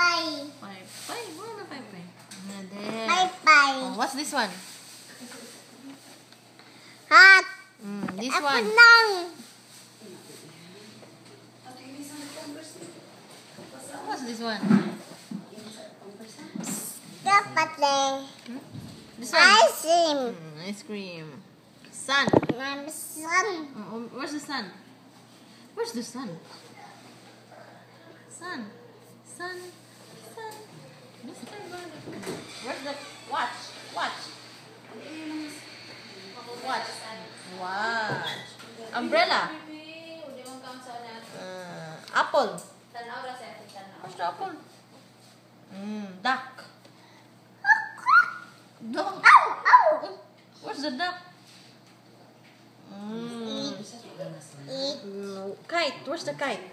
Bye. Bye. Mana bye. Nah, there. Bye. Oh, what's this one? Hot. This one. What's this one? Dapat This one. ice cream. Ice cream. Sun. Sun. Where's the sun? Where's the sun? Sun. Mr. Bird. Where's the watch? Watch. Umbrella. Apple. Where's the apple? Duck. Dog. Where's the duck? Kite. Where's the kite?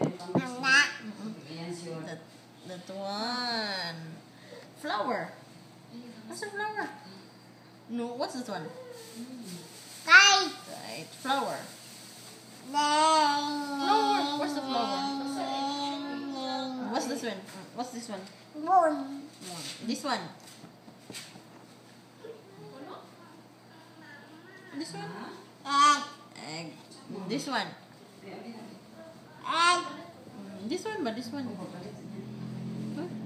That one. Flower. What's the flower? No, what's this one? Kite. Right. Flower. Flower. Where's the flower? What's this one? What's this one? Moon. This one. This one. Egg. This one. Egg. This one, but this one.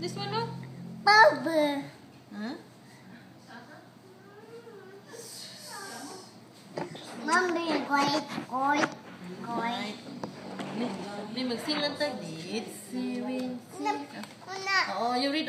This one, no? Bubble. Huh? Mommy, koi. Right. May mag-sing lang tayo. It's sewing. Oh, you read.